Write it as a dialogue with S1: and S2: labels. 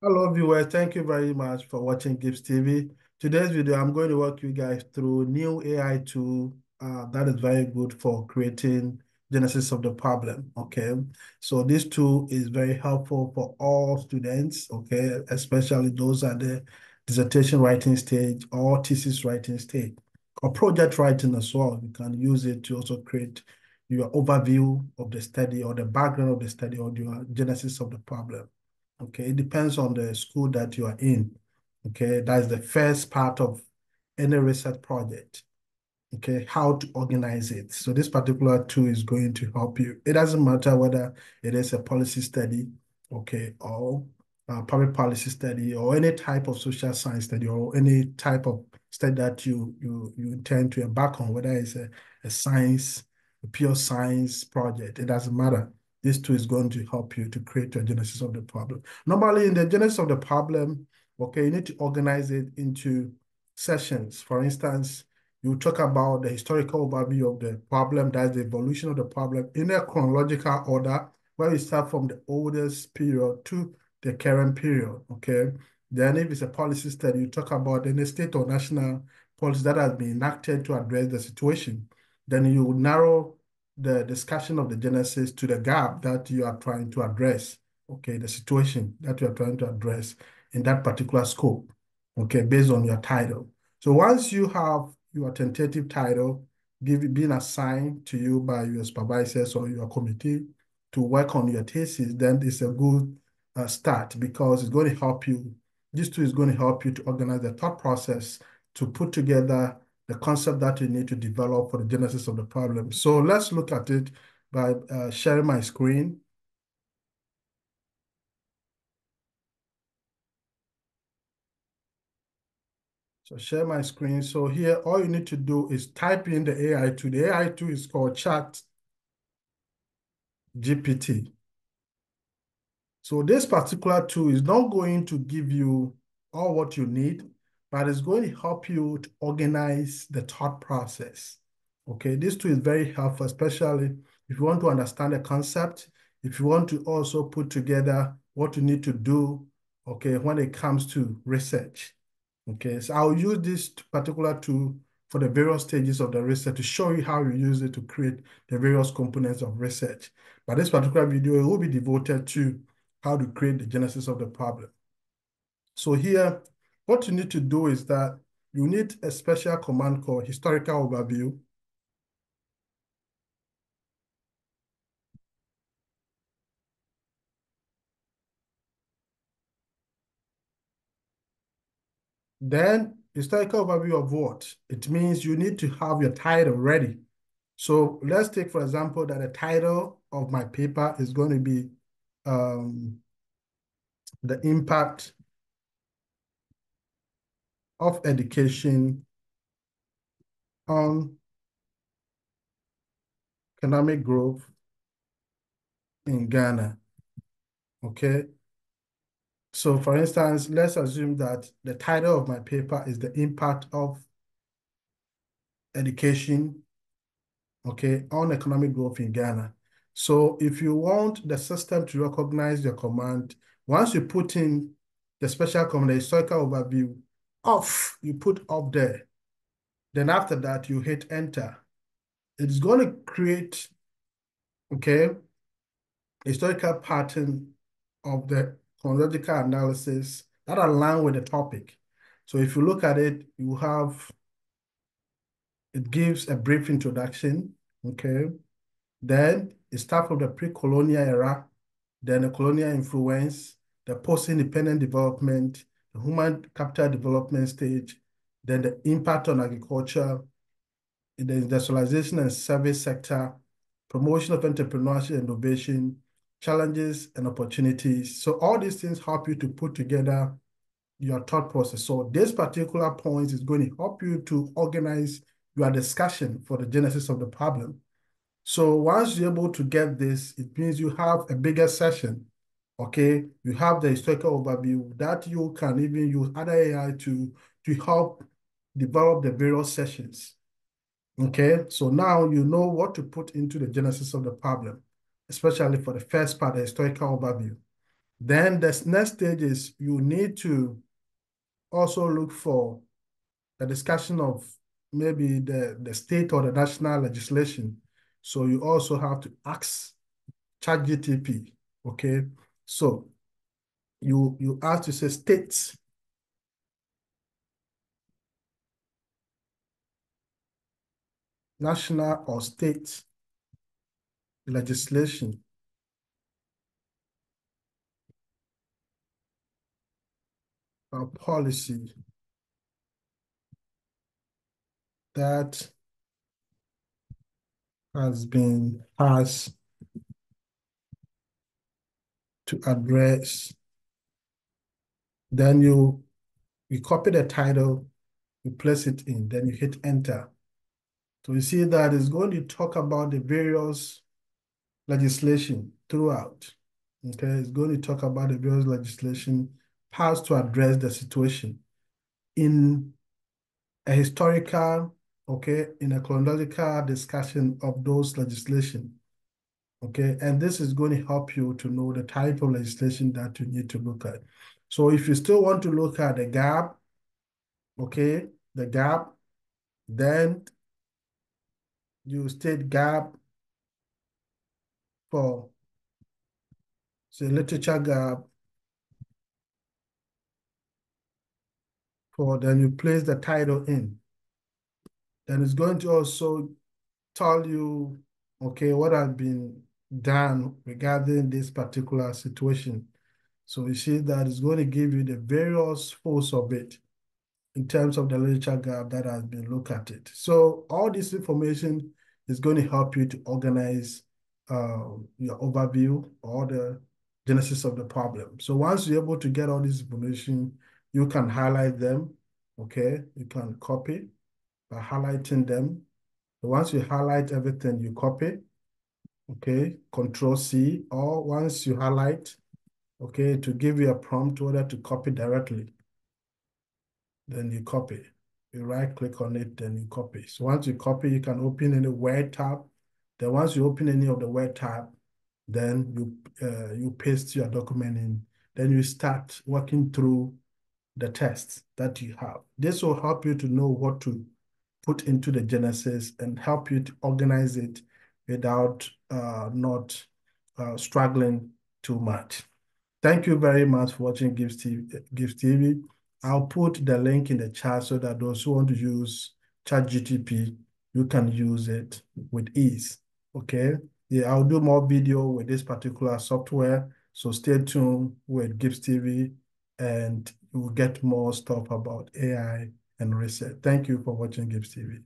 S1: Hello viewers, thank you very much for watching Gibbs TV. Today's video, I'm going to walk you guys through new AI tool that is very good for creating genesis of the problem, okay? So this tool is very helpful for all students, okay? Especially those at the dissertation writing stage or thesis writing stage or project writing as well. You can use it to also create your overview of the study or the background of the study or your genesis of the problem. Okay, it depends on the school that you are in. Okay, that's the first part of any research project. Okay, how to organize it. So this particular tool is going to help you. It doesn't matter whether it is a policy study, okay, or a public policy study, or any type of social science study, or any type of study that you intend to embark on, whether it's a science, a pure science project. It doesn't matter. This tool is going to help you to create a genesis of the problem. Normally, in the genesis of the problem, okay, you need to organize it into sessions. For instance, you talk about the historical overview of the problem, that's the evolution of the problem in a chronological order, where we start from the oldest period to the current period, okay? Then if it's a policy study, you talk about any state or national policy that has been enacted to address the situation. Then you narrow the discussion of the genesis to the gap that you are trying to address, okay? The situation that you are trying to address in that particular scope, okay, based on your title. So once you have your tentative title being assigned to you by your supervisors or your committee to work on your thesis, then it's a good start because it's going to help you. This tool is going to help you to organize the thought process to put together the concept that you need to develop for the genesis of the problem. So let's look at it by sharing my screen. So share my screen. So here, all you need to do is type in the AI tool. The AI tool is called Chat GPT. So this particular tool is not going to give you all what you need, but it's going to help you to organize the thought process. Okay, this tool is very helpful, especially if you want to understand a concept, if you want to also put together what you need to do, okay, when it comes to research. Okay, so I'll use this particular tool for the various stages of the research to show you how you use it to create the various components of research. But this particular video will be devoted to how to create the genesis of the problem. So here, what you need to do is that you need a special command called historical overview. Then historical overview of what? It means you need to have your title ready. So let's take, for example, that the title of my paper is going to be the impact of education on economic growth in Ghana. Okay. So for instance, let's assume that the title of my paper is the impact of education, okay, on economic growth in Ghana. So if you want the system to recognize your command, once you put in the special command, the historical overview, off, you put up there. Then after that, you hit enter. It's going to create, okay, a historical pattern of the chronological analysis that align with the topic. So if you look at it, you have, it gives a brief introduction, okay? Then it starts from the pre-colonial era, then the colonial influence, the post-independent development, the human capital development stage, then the impact on agriculture, the industrialization and service sector, promotion of entrepreneurship and innovation, challenges and opportunities. So all these things help you to put together your thought process. So this particular point is going to help you to organize your discussion for the genesis of the problem. So once you're able to get this, it means you have a bigger session. Okay, you have the historical overview that you can even use other AI to help develop the various sessions. Okay, so now you know what to put into the genesis of the problem, especially for the first part, the historical overview. Then the next stage is you need to also look for a discussion of maybe the state or the national legislation. So you also have to ask ChatGPT, okay? So you have to say states, national or state legislation or policy that has been passed to address. Then you copy the title, you place it in, then you hit enter. So you see that it's going to talk about the various legislation throughout. Okay, it's going to talk about the various legislation passed to address the situation in a historical, okay, in a chronological discussion of those legislation. Okay, and this is going to help you to know the type of legislation that you need to look at. So if you still want to look at the gap, okay, the gap, then you state gap for, say, literature gap, for then you place the title in. Then it's going to also tell you, okay, what has been done regarding this particular situation. So you see that it's going to give you the various force of it in terms of the literature gap that has been looked at it. So all this information is going to help you to organize your overview or the genesis of the problem. So once you're able to get all this information, you can highlight them, okay? You can copy by highlighting them. So once you highlight everything, you copy, okay? Control C, or once you highlight, okay, to give you a prompt whether to copy directly, then you copy. You right click on it, then you copy. So once you copy, you can open any Word tab. Then once you open any of the Word tab, then you paste your document in. Then you start working through the tests that you have. This will help you to know what to put into the Genesis and help you to organize it without not struggling too much. Thank you very much for watching Gibbs TV. I'll put the link in the chat so that those who want to use ChatGPT, you can use it with ease. Okay? Yeah, I'll do more video with this particular software. So stay tuned with Gibbs TV and you will get more stuff about AI and research. Thank you for watching Gibbs TV.